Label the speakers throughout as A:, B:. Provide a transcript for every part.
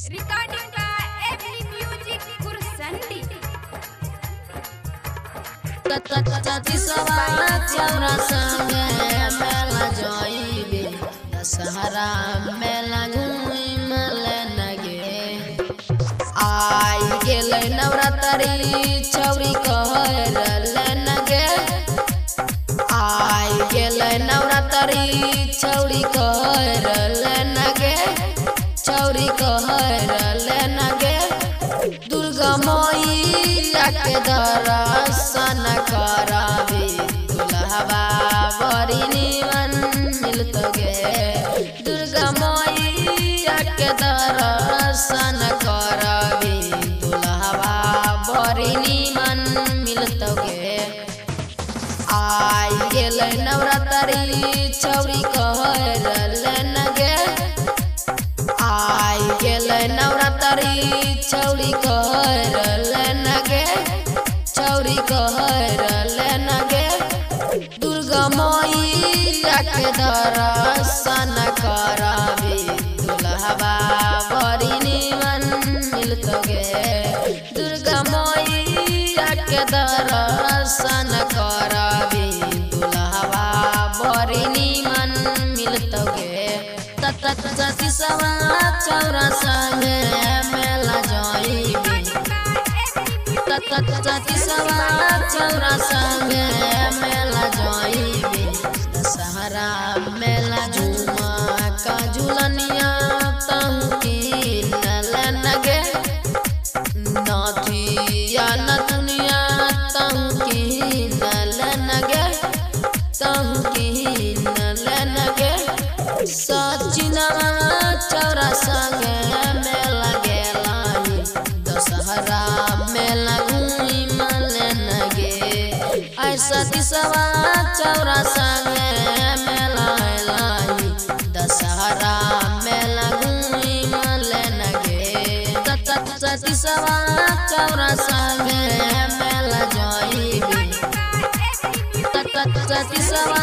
A: Recording by Every Music Kursandy.
B: चौरा संगे मेला जोइबे दशहरा मेला घूमले नगे आई गेलै नवरात्रि छौरी कहरले नगे आई गेलै नवरात्रि छौरी कहरले नगे छौरी कहरले नगे दुर्गा मैया के दर्शन करावे दुल्हवा बड़ी निमन मिलत गे दुर्गा मैया के दर्शन करावे दुल्हवा बड़ी निमन मिलत गे आई गेलै नवरात्रि छौरी कहरले नगे आई गेलै नवरात्रि छौरी कहरले नगे छौरी कहरले नगे दुर्गा मैया के दर्शन करावे दुल्हवा बड़ी निमन मिलत गे दुर्गा मैया के दर्शन करावे दुल्हवा बड़ी निमन मिलत गे चौरा संगे मेला जोइबे चौरा संगे मेला जोइबे दशहरा मेला झूमा का झूलनिया तहु कीनले नगे नथिया नथुनिया तहु कीनले नगे तहु कीनले नगे सचिनवा चौरा संगे मेला गेलाई दशहरा मेला घूमले नगे ऐसा दिसवा चौरा संगे मेला लाई दशहरा मेला घूमले नगे सचिसवा चौरा संगे मेला जोइबे सचिसवा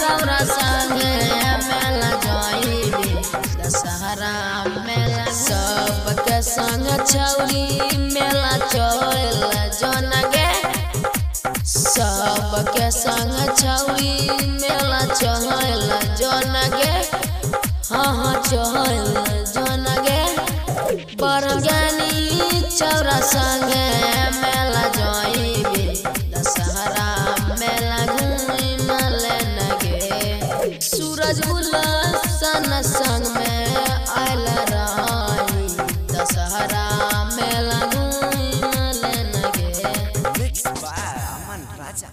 B: चौरा संगे मेला जोइबे दशहरा मेला सबके संग छौरी मेला चल जनगे सबके संग छौरी मेला चल जनगे हाँ चल जनगे बरगानी चौरा संगे मेला जोइबे दशहरा मेला घूमले नगे सूरज गुलशन संग में आयल रही दशहरा मेला घूमले नगे।
C: Mixed by Aman Raja.